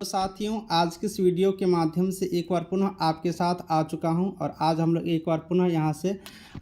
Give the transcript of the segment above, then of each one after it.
तो साथियों, आज के इस वीडियो के माध्यम से एक बार पुनः आपके साथ आ चुका हूं और आज हम लोग एक बार पुनः यहां से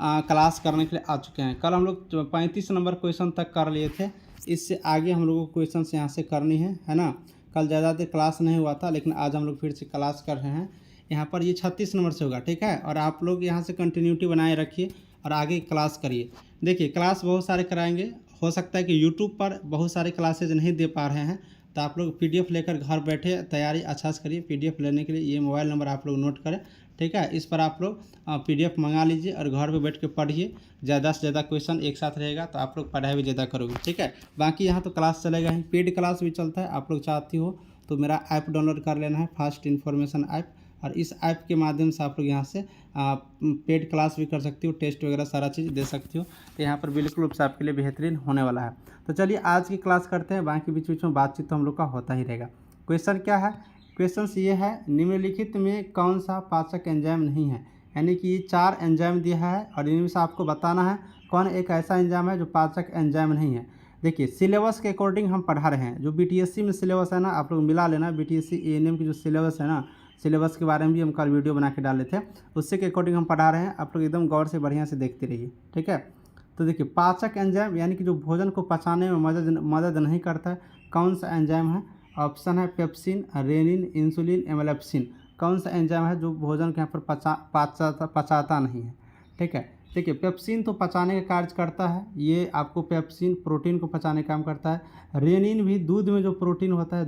क्लास करने के लिए आ चुके हैं। कल हम लोग 35 नंबर क्वेश्चन तक कर लिए थे। इससे आगे हम लोगों को क्वेश्चन यहां से करनी है ना। कल ज़्यादा देर क्लास नहीं हुआ था, लेकिन आज हम लोग फिर से क्लास कर रहे हैं। यहाँ पर ये 36 नंबर से होगा, ठीक है। और आप लोग यहाँ से कंटिन्यूटी बनाए रखिए और आगे क्लास करिए। देखिए, क्लास बहुत सारे कराएंगे। हो सकता है कि यूट्यूब पर बहुत सारे क्लासेज नहीं दे पा रहे हैं, तो आप लोग पीडीएफ लेकर घर बैठे तैयारी अच्छा से करिए। पीडीएफ लेने के लिए ये मोबाइल नंबर आप लोग नोट करें, ठीक है। इस पर आप लोग पीडीएफ मंगा लीजिए और घर पे बैठ के पढ़िए। ज़्यादा से ज़्यादा क्वेश्चन एक साथ रहेगा तो आप लोग पढ़ाई भी ज़्यादा करोगे, ठीक है। बाकी यहाँ तो क्लास चलेगा ही, पेड क्लास भी चलता है। आप लोग चाहती हो तो मेरा ऐप डाउनलोड कर लेना है, फास्ट इन्फॉर्मेशन ऐप। और इस ऐप के माध्यम से आप लोग यहाँ से पेड क्लास भी कर सकती हो, टेस्ट वगैरह सारा चीज़ दे सकती हो। तो यहाँ पर बिल्कुल आपके लिए बेहतरीन होने वाला है। तो चलिए आज की क्लास करते हैं। बाकी बीच बीच में बातचीत तो हम लोग का होता ही रहेगा। क्वेश्चन क्या है? क्वेश्चन ये है, निम्नलिखित में कौन सा पाचक एंजाइम नहीं है। यानी कि ये 4 एंजाइम दिया है और इनमें से आपको बताना है कौन एक ऐसा एंजाइम है जो पाचक एंजाइम नहीं है। देखिए, सिलेबस के अकॉर्डिंग हम पढ़ा रहे हैं। जो बीटीएससी में सिलेबस है ना, आप लोग मिला लेना। बीटीएससी एएनएम की जो सिलेबस है ना, सिलेबस के बारे में भी हम कल वीडियो बना के डाले थे, उससे के अकॉर्डिंग हम पढ़ा रहे हैं। आप लोग एकदम गौर से बढ़िया से देखते रहिए, ठीक है। तो देखिए, पाचक एंजाइम यानी कि जो भोजन को पचाने में मदद नहीं करता है, कौन सा एंजाइम है? ऑप्शन है पेप्सिन, रेनिन, इंसुलिन, एमलेप्सिन। कौन सा एंजाइम है जो भोजन के यहाँ पर पचाता नहीं है, ठीक है। देखिए, पेप्सिन तो पचाने का कार्य करता है, ये आपको पेप्सिन प्रोटीन को पचाने का काम करता है। रेनिन भी दूध में जो प्रोटीन होता है,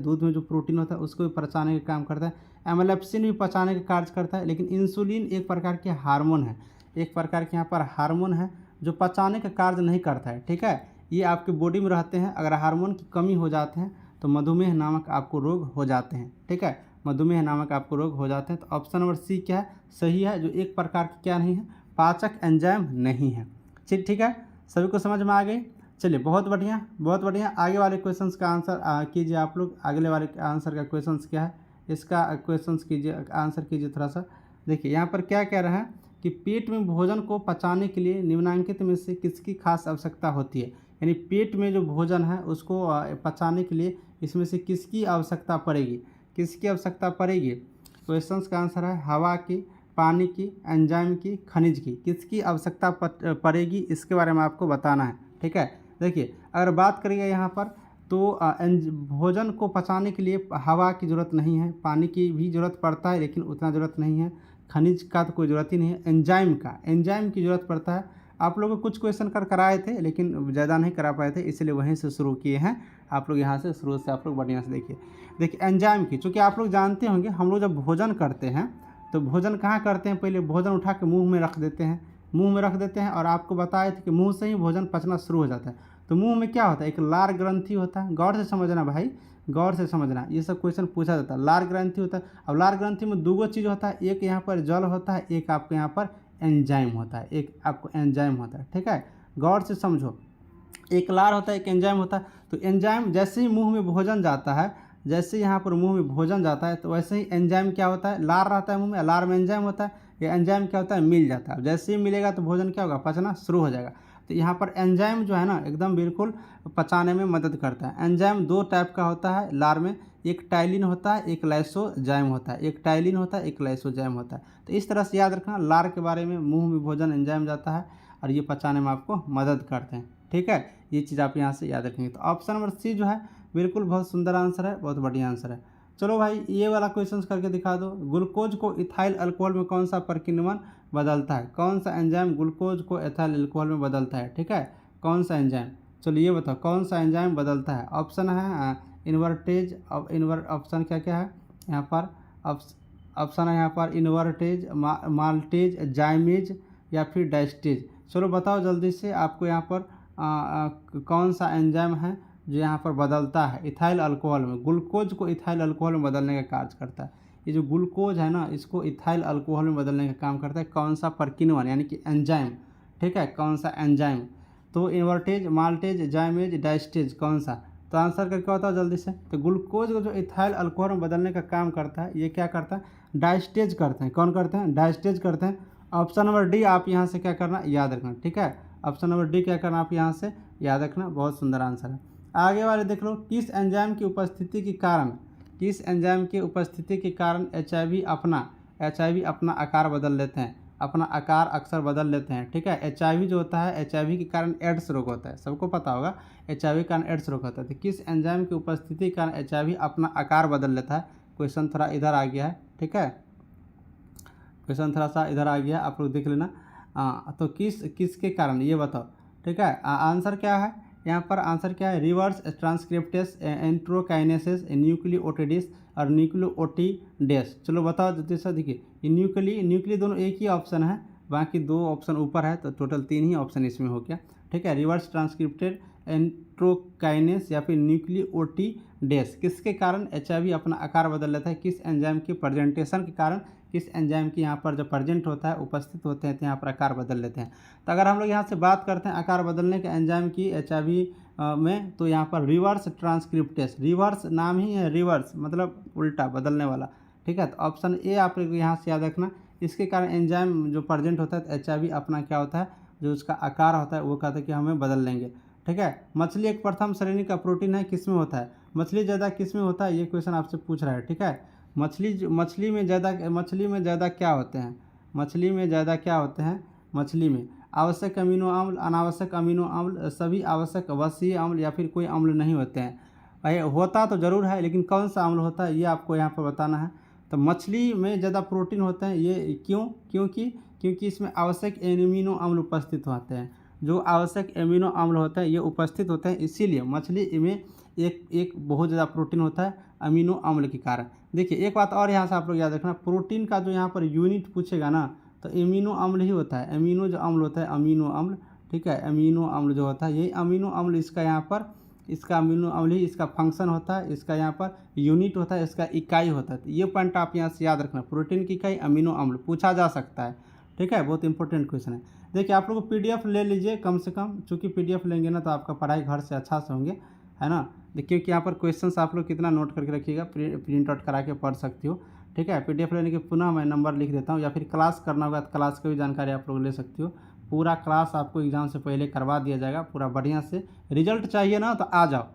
उसको भी पचाने का काम करता है। एमलेप्सिन भी पचाने का कार्य करता है। लेकिन इंसुलिन एक प्रकार के हार्मोन है, एक प्रकार के यहाँ पर हार्मोन है जो पचाने का कार्य नहीं करता है, ठीक है। ये आपके बॉडी में रहते हैं। अगर हार्मोन की कमी हो जाते हैं तो मधुमेह नामक आपको रोग हो जाते हैं, ठीक है। मधुमेह नामक आपको रोग हो जाते हैं। तो ऑप्शन नंबर सी क्या है? सही है, जो एक प्रकार की क्या नहीं है, पाचक एंजाइम नहीं है। ठीक है, सभी को समझ में आ गई। चलिए, बहुत बढ़िया बहुत बढ़िया। आगे वाले क्वेश्चंस का आंसर कीजिए आप लोग। अगले वाले आंसर का क्वेश्चंस क्या है, इसका क्वेश्चंस कीजिए, आंसर कीजिए थोड़ा सा। देखिए, यहाँ पर क्या कह रहा है कि पेट में भोजन को पचाने के लिए निम्नलिखित में से किसकी खास आवश्यकता होती है। यानी पेट में जो भोजन है उसको पचाने के लिए इसमें से किसकी आवश्यकता पड़ेगी, किसकी आवश्यकता पड़ेगी? क्वेश्चंस का आंसर है हवा की, पानी की, एंजाइम की, खनिज की। किसकी आवश्यकता पड़ेगी, इसके बारे में आपको बताना है, ठीक है। देखिए, अगर बात करिए यहाँ पर तो भोजन को पचाने के लिए हवा की ज़रूरत नहीं है, पानी की भी ज़रूरत पड़ता है लेकिन उतना ज़रूरत नहीं है, खनिज का तो कोई ज़रूरत ही नहीं है। एंजाइम की ज़रूरत पड़ता है। आप लोगों को कुछ क्वेश्चन कराए थे लेकिन ज़्यादा नहीं करा पाए थे, इसलिए वहीं से शुरू किए हैं। आप लोग यहाँ से शुरू से आप लोग बढ़िया से देखिए एंजाइम की। चूँकि आप लोग जानते होंगे, हम लोग जब भोजन करते हैं तो भोजन कहाँ करते हैं? पहले भोजन उठा के मुँह में रख देते हैं, और आपको बताए थे कि मुँह से ही भोजन पचना शुरू हो जाता है। तो मुंह में क्या होता है? एक लार ग्रंथि होता है। गौर से समझना भाई, गौर से समझना, ये सब क्वेश्चन पूछा जाता है। लार ग्रंथि होता है। अब लार ग्रंथि में दो चीज़ होता है, एक यहाँ पर जल होता है, एक आपको यहाँ पर एंजाइम होता है, ठीक है। गौर से समझो, एक लार होता है, एक एंजाइम होता है। तो एंजाइम जैसे ही मुंह में भोजन जाता है, जैसे यहाँ पर मुंह में भोजन जाता है, तो वैसे ही एंजाइम क्या होता है? लार रहता है मुंह में, लार में एंजाइम होता है। ये एंजाइम क्या होता है? मिल जाता है। जैसे ही मिलेगा तो भोजन क्या होगा? पचना शुरू हो जाएगा। तो यहाँ पर एंजाइम जो है ना, एकदम बिल्कुल पचाने में मदद करता है। एंजाइम 2 टाइप का होता है लार में, एक टाइलिन होता है, एक लाइसोजाइम होता है। एक लाइसोजाइम होता है। तो इस तरह से याद रखना लार के बारे में। मुंह में भोजन एंजाइम जाता है और ये पचाने में आपको मदद करते हैं, ठीक है। ये चीज़ आप यहाँ से याद रखेंगे। तो ऑप्शन नंबर सी जो है बिल्कुल बहुत सुंदर आंसर है, बहुत बढ़िया आंसर है। चलो भाई, ये वाला क्वेश्चन करके दिखा दो। ग्लूकोज को इथाइल अल्कोहल में कौन सा प्रक्रियण बदलता है? कौन सा एंजाइम ग्लूकोज को इथाइल अल्कोहल में बदलता है, ठीक है। कौन सा एंजाइम? चलो ये बताओ, कौन सा एंजाइम बदलता है? ऑप्शन है इन्वर्टेज। ऑप्शन क्या क्या है यहाँ पर? ऑप्शन है यहाँ पर इन्वर्टेज, माल्टेज, जाइमेज या फिर डाइस्टेज। चलो बताओ जल्दी से, आपको यहाँ पर कौन सा एंजाइम है जो यहाँ पर बदलता है इथाइल अल्कोहल में? ग्लूकोज को इथाइल अल्कोहल में बदलने का कार्य करता है। ये जो ग्लूकोज है ना, इसको इथाइल अल्कोहल में बदलने का काम करता है। कौन सा प्रक्रियण यानी कि एंजाइम, ठीक है। कौन सा एंजाइम? तो इन्वर्टेज, माल्टेज, जाइमेज, डाइस्टेज, कौन सा? तो आंसर करके बताओ जल्दी से। तो ग्लूकोज को जो इथाइल अल्कोहल में बदलने का काम करता है, ये क्या करता है? डाइस्टेज करते हैं। कौन करते हैं? डाइस्टेज करते हैं। ऑप्शन नंबर डी आप यहाँ से क्या करना, याद रखना, ठीक है। ऑप्शन नंबर डी क्या करना आप यहाँ से याद रखना, बहुत सुंदर आंसर है। आगे वाले देख लो, किस एंजाइम की उपस्थिति के कारण किस एंजाइम की उपस्थिति के कारण HIV अपना आकार बदल लेते हैं, अपना आकार अक्सर बदल लेते हैं। ठीक है, HIV जो होता है, HIV के कारण एड्स रोग होता है, सबको पता होगा HIV के कारण एड्स रोग होता है। तो किस एंजाइम की उपस्थिति के कारण HIV अपना आकार बदल लेता है। क्वेश्चन थोड़ा इधर आ गया है। ठीक है, क्वेश्चन थोड़ा सा इधर आ गया, आप लोग देख लेना। तो किसके कारण ये बताओ। ठीक है, आंसर क्या है यहाँ पर, आंसर क्या है, रिवर्स ट्रांसक्रिप्टेस, एंट्रोकाइनेसिस, न्यूक्लियोटिडिस और न्यूक्लियोटिडेस। चलो बताओ जल्दी से। देखिए न्यूक्ली दोनों एक ही ऑप्शन है, बाकी 2 ऑप्शन ऊपर है, तो टोटल 3 ही ऑप्शन इसमें हो गया। ठीक है, रिवर्स ट्रांसक्रिप्टेड, एंट्रोकाइनेस या फिर न्यूक्लियोटिडेस। किसके कारण HIV अपना आकार बदल लेता है, किस एंजाइम के प्रेजेंटेशन के कारण, किस एंजाइम की यहाँ पर जब प्रेजेंट होता है, उपस्थित होते हैं, तो यहाँ पर आकार बदल लेते हैं। तो अगर हम लोग यहाँ से बात करते हैं आकार बदलने के एंजाइम की HIV में, तो यहाँ पर रिवर्स ट्रांसक्रिप्टेस, रिवर्स नाम ही है, रिवर्स मतलब उल्टा बदलने वाला। ठीक है, तो ऑप्शन ए आप लोग यहाँ से याद रखना। इसके कारण एंजाइम जो प्रेजेंट होता है, तो HIV अपना क्या होता है, जो उसका आकार होता है वो कहते हैं कि हमें बदल लेंगे। ठीक है, मछली एक प्रथम श्रेणी का प्रोटीन है, किस में होता है, मछली ज़्यादा किस में होता है, ये क्वेश्चन आपसे पूछ रहा है। ठीक है, मछली में ज़्यादा क्या होते हैं, मछली में ज़्यादा क्या होते हैं, मछली में आवश्यक अमीनो अम्ल, अनावश्यक अमीनो अम्ल, सभी आवश्यक वसीय अम्ल या फिर कोई अम्ल नहीं होते हैं। भाई होता तो ज़रूर है, लेकिन कौन सा अम्ल होता है ये आपको यहाँ पर बताना है। तो मछली में ज़्यादा प्रोटीन होते हैं, ये क्योंकि इसमें आवश्यक एमिनो अम्ल उपस्थित होते हैं। जो आवश्यक एमिनो अम्ल होते हैं ये उपस्थित होते हैं, इसीलिए मछली में एक बहुत ज़्यादा प्रोटीन होता है अमीनो अम्ल के कारण। देखिए एक बात और यहाँ से आप लोग याद रखना, प्रोटीन का जो यहाँ पर यूनिट पूछेगा ना, तो एमिनो अम्ल ही होता है। एमिनो जो अम्ल होता है, अमीनो अम्ल। ठीक है, अमीनो अम्ल जो होता है, यही अमीनो अम्ल इसका यहाँ पर, इसका अमीनो अम्ल ही इसका फंक्शन होता है, इसका यहाँ पर यूनिट होता है, इसका इकाई होता है। तो ये पॉइंट आप यहाँ से याद रखना, प्रोटीन की इकाई अमीनो अम्ल पूछा जा सकता है। ठीक है, बहुत इंपॉर्टेंट क्वेश्चन है। देखिए आप लोग PDF ले लीजिए कम से कम, चूँकि PDF लेंगे ना तो आपका पढ़ाई घर से अच्छा से होंगे, है ना। देखिए कि यहाँ पर क्वेश्चंस आप लोग कितना नोट करके रखिएगा, प्रिंट आउट करा के पढ़ सकती हो। ठीक है, PDF लेने के पुनः मैं नंबर लिख देता हूँ, या फिर क्लास करना होगा तो क्लास की भी जानकारी आप लोग ले सकती हो। पूरा क्लास आपको एग्ज़ाम से पहले करवा दिया जाएगा पूरा बढ़िया से। रिजल्ट चाहिए ना तो आ जाओ।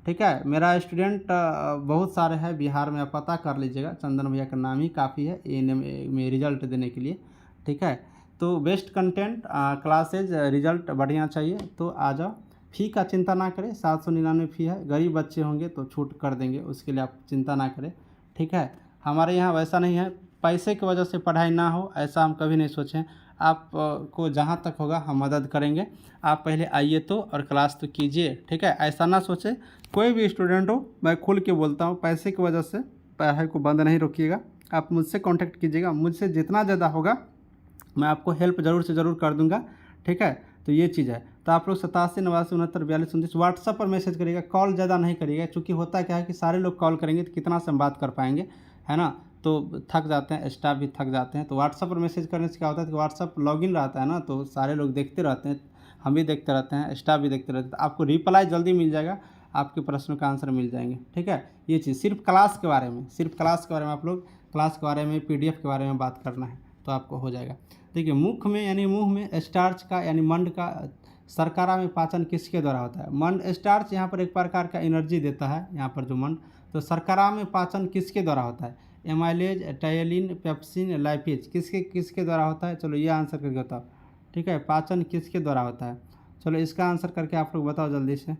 ठीक है, मेरा स्टूडेंट बहुत सारे हैं बिहार में, आप पता कर लीजिएगा, चंदन भैया का नाम ही काफ़ी है ANM में रिजल्ट देने के लिए। ठीक है, तो बेस्ट कंटेंट क्लासेज, रिजल्ट बढ़िया चाहिए तो आ जाओ। फ़ी का चिंता ना करें, 799 फ़ी है, गरीब बच्चे होंगे तो छूट कर देंगे, उसके लिए आप चिंता ना करें। ठीक है, हमारे यहाँ वैसा नहीं है पैसे की वजह से पढ़ाई ना हो, ऐसा हम कभी नहीं सोचें। आप को जहाँ तक होगा हम मदद करेंगे, आप पहले आइए तो और क्लास तो कीजिए। ठीक है, ऐसा ना सोचें, कोई भी स्टूडेंट हो, मैं खुल के बोलता हूँ, पैसे की वजह से पढ़ाई को बंद नहीं रोकिएगा। आप मुझसे कॉन्टैक्ट कीजिएगा, मुझसे जितना ज़्यादा होगा मैं आपको हेल्प ज़रूर से ज़रूर कर दूंगा। ठीक है, तो ये चीज़ है। तो आप लोग 87 89 69 42 29 व्हाट्सअप पर मैसेज करिएगा, कॉल ज़्यादा नहीं करिएगा, क्योंकि होता क्या है कि सारे लोग कॉल करेंगे तो कितना से हम बात कर पाएंगे, है ना, तो थक जाते हैं, स्टाफ भी थक जाते हैं। तो व्हाट्सअप पर मैसेज करने से क्या होता है कि व्हाट्सअप लॉगिन रहता है ना, तो सारे लोग देखते रहते हैं, हम भी देखते रहते हैं, स्टाफ भी देखते रहते हैं, तो आपको रिप्लाई जल्दी मिल जाएगा, आपके प्रश्नों का आंसर मिल जाएंगे। ठीक है, ये चीज़ सिर्फ क्लास के बारे में, आप लोग क्लास के बारे में, PDF के बारे में बात करना है तो आपको हो जाएगा। देखिए मुख में यानी मुंह में स्टार्च का यानी मंड का शर्करा में पाचन किसके द्वारा होता है। मंड स्टार्च यहाँ पर एक प्रकार का एनर्जी देता है, यहाँ पर जो मंड, तो शर्करा में पाचन किसके द्वारा होता है, एमाइलेज, टायलिन, पेप्सिन, लाइपेज, किसके द्वारा होता है। चलो ये आंसर करके बताओ। ठीक है, पाचन किसके द्वारा होता है, चलो इसका आंसर करके आप लोग बताओ जल्दी से।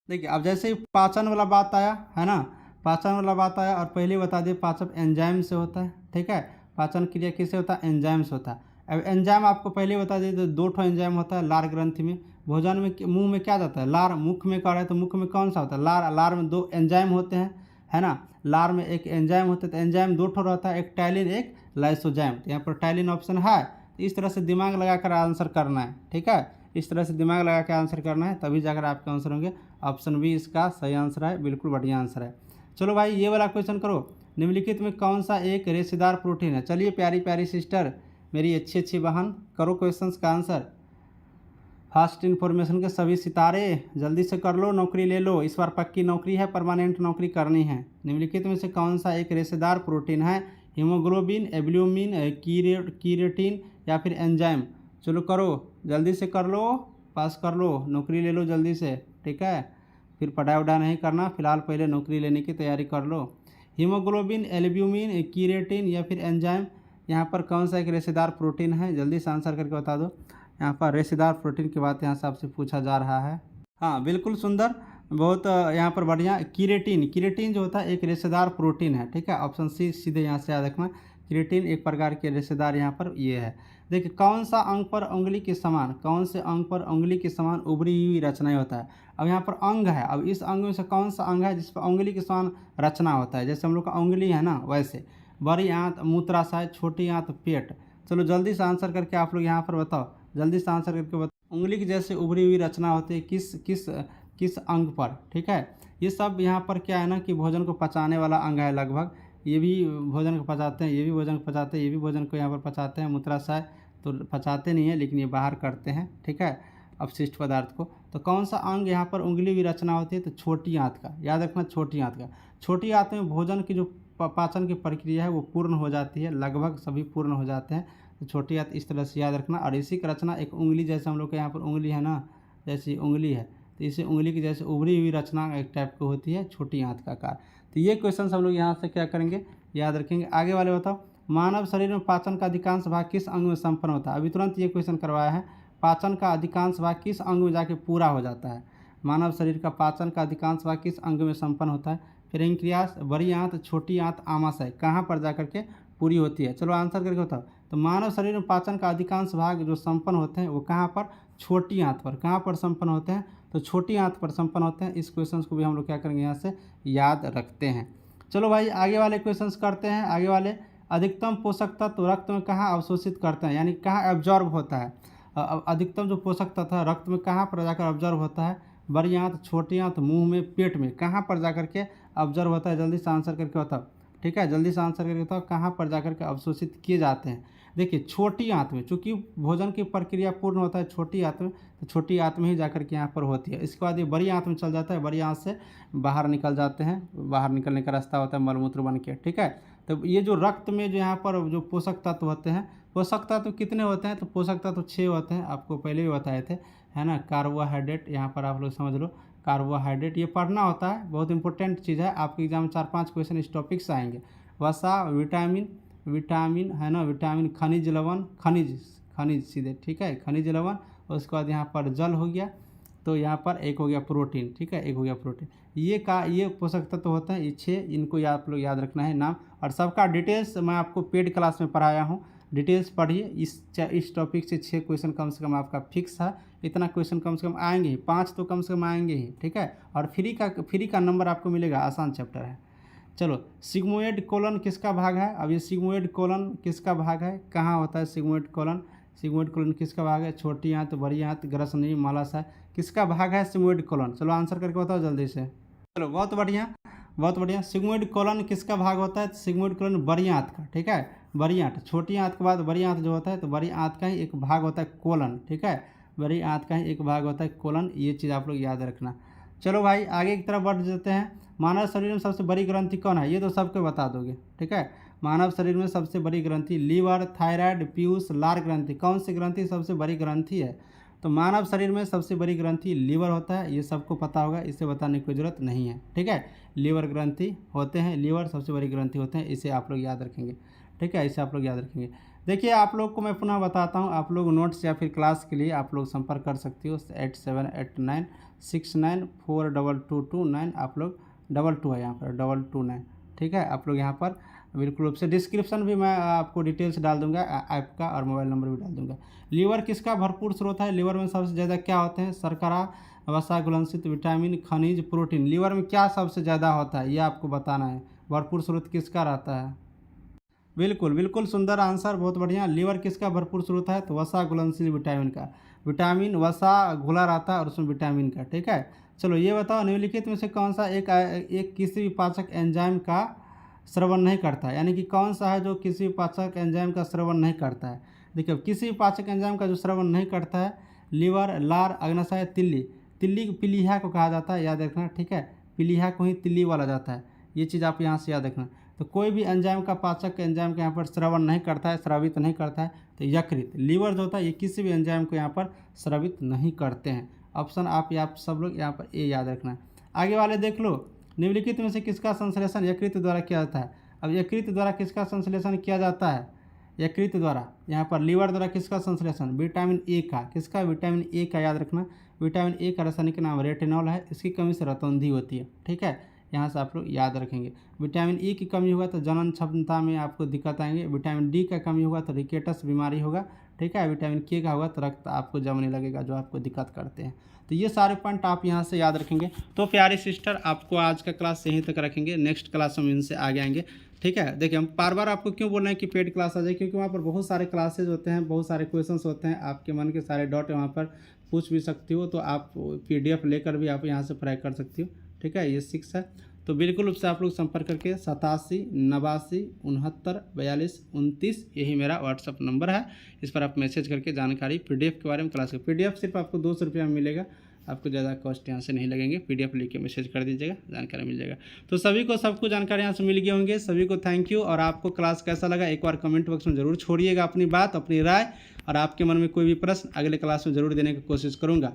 देखिए अब जैसे ही पाचन वाला बात आया है ना, पाचन वाला बात आया और पहले बता दिए पाचन एंजाइम से होता है। ठीक है, पाचन क्रिया किससे होता है, एंजाइम से होता है। अब एंजाइम आपको पहले बता दिए तो 2 ठो एंजाइम होता है लार ग्रंथि में, भोजन में मुंह में क्या जाता है, लार, मुख में कर रहे हैं तो मुख में कौन सा होता है, लार में 2 एंजाइम होते हैं, है ना, लार में एक एंजाइम होता है, तो एंजाइम 2 ठो रहता है, एक टाइलिन एक लाइसोजाइम। तो यहाँ पर टाइलिन ऑप्शन है, तो इस तरह से दिमाग लगा कर आंसर करना है। ठीक है, इस तरह से दिमाग लगा कर आंसर करना है, तभी जाकर आपके आंसर होंगे। ऑप्शन बी इसका सही आंसर है, बिल्कुल बढ़िया आंसर है। चलो भाई ये वाला क्वेश्चन करो, निम्नलिखित में कौन सा एक रेशेदार प्रोटीन है। चलिए प्यारी प्यारी सिस्टर, मेरी अच्छी बहन, करो क्वेश्चंस का आंसर। फास्ट इन्फॉर्मेशन के सभी सितारे जल्दी से कर लो, नौकरी ले लो, इस बार पक्की नौकरी है, परमानेंट नौकरी करनी है। निम्नलिखित में से कौन सा एक रेशेदार प्रोटीन है, हीमोग्लोबिन, एल्ब्यूमिन, कीरेटिन या फिर एंजाइम। चलो करो जल्दी से कर लो, पास कर लो, नौकरी ले लो जल्दी से। ठीक है, फिर पढ़ाई वढ़ाई नहीं करना, फिलहाल पहले नौकरी लेने की तैयारी कर लो। हीमोग्लोबिन, एल्ब्यूमिन, कीरेटिन या फिर एंजाइम, यहाँ पर कौन सा एक रेशेदार प्रोटीन है? जल्दी से आंसर करके बता दो। यहाँ पर रेशेदार प्रोटीन की बात यहाँ से आपसे पूछा जा रहा है। हाँ बिल्कुल सुंदर, बहुत यहाँ पर बढ़िया। कीरेटिन, कीरेटिन जो होता है एक रेशेदार प्रोटीन है, ठीक है। ऑप्शन सी सीधे यहाँ से याद रखना। कीरेटिन एक प्रकार के रेशेदार यहाँ पर ये है। देखिए कौन सा अंग पर उंगली के समान, कौन से अंग पर उंगली के समान उभरी हुई रचनाएं होता है? अब यहाँ पर अंग है, अब इस अंग में से कौन सा अंग है जिस पर उंगली के समान रचना होता है? जैसे हम लोग का उंगली है ना, वैसे बड़ी आंत मूत्राशय, छोटी आंत पेट। चलो जल्दी से आंसर करके आप लोग यहाँ पर बताओ, जल्दी से आंसर करके बताओ। उंगली की जैसे उभरी हुई रचना होती है किस किस किस अंग पर, ठीक है। ये सब यहाँ पर क्या है ना कि भोजन को पचाने वाला अंग है लगभग। ये भी भोजन को पचाते हैं, ये भी भोजन को पचाते हैं, ये भी भोजन को यहाँ पर पचाते हैं। मूत्राशय तो पचाते नहीं है लेकिन ये बाहर करते हैं, ठीक है, अपशिष्ट पदार्थ को। तो कौन सा अंग यहाँ पर उंगली की रचना होती है? तो छोटी आंत का, याद रखना छोटी आंत का। छोटी आंत में भोजन की जो पाचन की प्रक्रिया है वो पूर्ण हो जाती है, लगभग सभी पूर्ण हो जाते हैं। तो छोटी आंत इस तरह से याद रखना। और इसी की रचना एक उंगली जैसे हम लोग के यहाँ पर उंगली है ना, जैसी उंगली है, तो इसे उंगली की जैसे उभरी हुई रचना एक टाइप की होती है, छोटी आंत का आकार। तो ये क्वेश्चन हम लोग यहाँ से क्या करेंगे, याद रखेंगे। आगे वाले बताओ, मानव शरीर में पाचन का अधिकांश भाग किस अंग में संपन्न होता है? अभी तुरंत ये क्वेश्चन करवाया है, पाचन का अधिकांश भाग किस अंग में जाके पूरा हो जाता है? मानव शरीर का पाचन का अधिकांश भाग किस अंग में संपन्न होता है? पेरिंक्रियास, बड़ी आंत, छोटी आंत, आमाशय, कहाँ पर जा करके पूरी होती है? चलो आंसर करके बताओ। तो मानव शरीर में पाचन का अधिकांश भाग जो संपन्न होते हैं वो कहाँ पर? छोटी आंत पर। कहाँ पर संपन्न होते हैं? तो छोटी आंत पर संपन्न होते हैं। इस क्वेश्चन को भी हम लोग क्या करेंगे यहाँ से याद रखते हैं। चलो भाई आगे वाले क्वेश्चंस करते हैं। आगे वाले, अधिकतम पोषक तत्व रक्त में कहाँ अवशोषित करते हैं, यानी कहाँ एब्जॉर्ब होता है? अधिकतम जो पोषक तत्व है रक्त में कहाँ पर जाकर ऑब्जर्व होता है? बड़ी आंत, छोटी आंत, मुंह में, पेट में, कहाँ पर जाकर के ऑब्जर्व होता है? जल्दी से आंसर करके बताओ, ठीक है, जल्दी से आंसर करके बताओ कहाँ पर जाकर के अवशोषित किए जाते हैं। देखिए छोटी आंत में, चूँकि भोजन की प्रक्रिया पूर्ण होता है छोटी आंत में, तो छोटी आंत में ही जाकर के यहाँ पर होती है। इसके बाद ये बड़ी आंत में चल जाता है, बड़ी आंत से बाहर निकल जाते हैं, बाहर निकलने का रास्ता होता है मलमूत्र बन के, ठीक है। तो ये जो रक्त में जो यहाँ पर जो पोषक तत्व होते हैं, पोषक तत्व कितने होते हैं? तो पोषक तत्व 6 होते हैं, आपको पहले भी बताए थे, है ना। कार्बोहाइड्रेट, यहाँ पर आप लोग समझ लो, कार्बोहाइड्रेट ये पढ़ना होता है, बहुत इंपॉर्टेंट चीज़ है। आपके एग्जाम में 4-5 क्वेश्चन इस टॉपिक से आएंगे। वसा, विटामिन है ना, विटामिन, खनिज लवण, खनिज सीधे, ठीक है, खनिज लवण। और उसके बाद यहाँ पर जल हो गया, तो यहाँ पर एक हो गया प्रोटीन, ठीक है, एक हो गया प्रोटीन। ये पोषक तत्व होते हैं, ये 6, इनको आप लोग याद रखना है नाम। और सबका डिटेल्स मैं आपको पेड क्लास में पढ़ाया हूँ, डिटेल्स पढ़िए। इस टॉपिक से 6 क्वेश्चन कम से कम आपका फिक्स है। इतना क्वेश्चन कम से कम आएंगे ही, 5 तो कम से कम आएंगे ही, ठीक है। और फ्री का नंबर आपको मिलेगा, आसान चैप्टर है। चलो, सिग्मोइड कोलन किसका भाग है? अब ये सिग्मोइड कोलन किसका भाग है, कहाँ होता है सिग्मोइड कोलन? सिग्मोइड कोलन किसका भाग है? छोटी आंत, बड़ी आंत, ग्रसनी, मालाशय, किसका भाग है सिग्मोइड कोलन? चलो आंसर करके बताओ जल्दी से। चलो बहुत बढ़िया, बहुत बढ़िया। सिग्मोइड कोलन किसका भाग होता है? सिग्मोइड कोलन बड़ी आंत का, ठीक है, बड़ी आंत। छोटी आंत के बाद बड़ी आंत जो होता है, तो बड़ी आंत का ही एक भाग होता है कोलन, ठीक है, बड़ी आंत का ही एक भाग होता है कोलन। ये चीज़ आप लोग याद रखना। चलो भाई आगे की तरफ बढ़ जाते हैं। मानव शरीर में सबसे बड़ी ग्रंथि कौन है? ये तो सबको बता दोगे, ठीक है। मानव शरीर में सबसे बड़ी ग्रंथि लीवर, थायराइड, पीयूष, लार ग्रंथि, कौन सी ग्रंथि सबसे बड़ी ग्रंथि है? तो मानव शरीर में सबसे बड़ी ग्रंथि लीवर होता है, ये सबको पता होगा, इसे बताने की जरूरत नहीं है, ठीक है। लीवर ग्रंथि होते हैं, लीवर सबसे बड़ी ग्रंथि होते हैं, इसे आप लोग याद रखेंगे, ठीक है, इसे आप लोग याद रखेंगे। देखिए आप लोग को मैं पुनः बताता हूँ, आप लोग नोट्स या फिर क्लास के लिए आप लोग संपर्क कर सकते हो 878969422229, आप लोग 22 है यहाँ पर 229, ठीक है। आप लोग यहाँ पर बिल्कुल रूप से डिस्क्रिप्शन भी मैं आपको डिटेल्स डाल दूंगा, ऐप का और मोबाइल नंबर भी डाल दूंगा। लीवर किसका भरपूर स्रोत है? लीवर में सबसे ज़्यादा क्या होते हैं? शर्करा, वसा, घुलनशील विटामिन, खनिज, प्रोटीन। लीवर में क्या सबसे ज़्यादा होता है ये आपको बताना है। भरपूर स्रोत किसका रहता है? बिल्कुल बिल्कुल सुंदर आंसर, बहुत बढ़िया। लीवर किसका भरपूर स्रोत है? तो वसा, घुलनशील विटामिन का। विटामिन वसा घुला रहता है और उसमें विटामिन का, ठीक है। चलो ये बताओ, निम्नलिखित में से कौन सा एक किसी भी पाचक एंजाइम का श्रवण नहीं करता है, यानी कि कौन सा है जो किसी भी पाचक एंजाइम का श्रवण नहीं करता है? देखिए किसी भी पाचक एंजाइम का जो श्रवण नहीं करता है, लीवर, लार, अग्नाशय, तिल्ली। तिल्ली पीलिया को कहा जाता है, याद रखना, ठीक है, पीलिया को ही तिल्ली बोला जाता है। ये चीज़ आप यहाँ से याद रखना। तो कोई भी एंजाइम का पाचक एंजाइम के यहाँ पर श्रवण नहीं करता है, स्रावित नहीं करता है, तो यकृत, लीवर जो होता है ये किसी भी एंजाइम को यहाँ पर स्रावित नहीं करते हैं। ऑप्शन आप सब लोग यहाँ पर ए याद रखना। आगे वाले देख लो, निम्नलिखित में से किसका संश्लेषण यकृत द्वारा किया जाता है? अब यकृत द्वारा किसका संश्लेषण किया जाता है? यकृत द्वारा यहाँ पर लीवर द्वारा किसका संश्लेषण? विटामिन ए का। किसका? विटामिन ए का। याद रखना, विटामिन ए का रासायनिक नाम रेटिनॉल है। इसकी कमी से रतौंधी होती है। ठीक है, यहाँ से आप लोग याद रखेंगे। विटामिन ई की कमी होगा तो जनन क्षमता में आपको दिक्कत आएंगे। विटामिन डी का कमी होगा तो रिकेटस बीमारी होगा। ठीक है, विटामिन के का होगा तो रक्त आपको जमने लगेगा, जो आपको दिक्कत करते हैं। तो ये सारे पॉइंट आप यहाँ से याद रखेंगे। तो प्यारी सिस्टर, आपको आज का क्लास यहीं तक रखेंगे, नेक्स्ट क्लास हम इनसे आगे आएंगे। ठीक है, देखिए हम बार बार आपको क्यों बोल रहे हैं कि पेड क्लास आ जाए, क्योंकि वहाँ पर बहुत सारे क्लासेज होते हैं, बहुत सारे क्वेश्चंस होते हैं, आपके मन के सारे डाउट वहाँ पर पूछ भी सकती हो। तो आप PDF लेकर भी आप यहाँ से पढ़ाई कर सकती हो। ठीक है, ये 6 है। तो बिल्कुल उससे आप लोग संपर्क करके 87 89 69 42 29 यही मेरा व्हाट्सअप नंबर है। इस पर आप मैसेज करके जानकारी PDF के बारे में क्लास का PDF सिर्फ आपको 200 रुपये में मिलेगा। आपको ज़्यादा कॉस्ट यहाँ से नहीं लगेंगे। PDF लिख के मैसेज कर दीजिएगा, जानकारी मिल जाएगा। तो सभी को सब कुछ जानकारी यहाँ से मिल गए होंगे। सभी को थैंक यू। और आपको क्लास कैसा लगा एक बार कमेंट बॉक्स में ज़रूर छोड़िएगा अपनी बात, अपनी राय, और आपके मन में कोई भी प्रश्न अगले क्लास में ज़रूर देने की कोशिश करूँगा।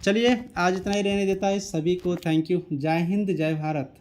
चलिए आज इतना ही रहने देता है। सभी को थैंक यू। जय हिंद, जय भारत।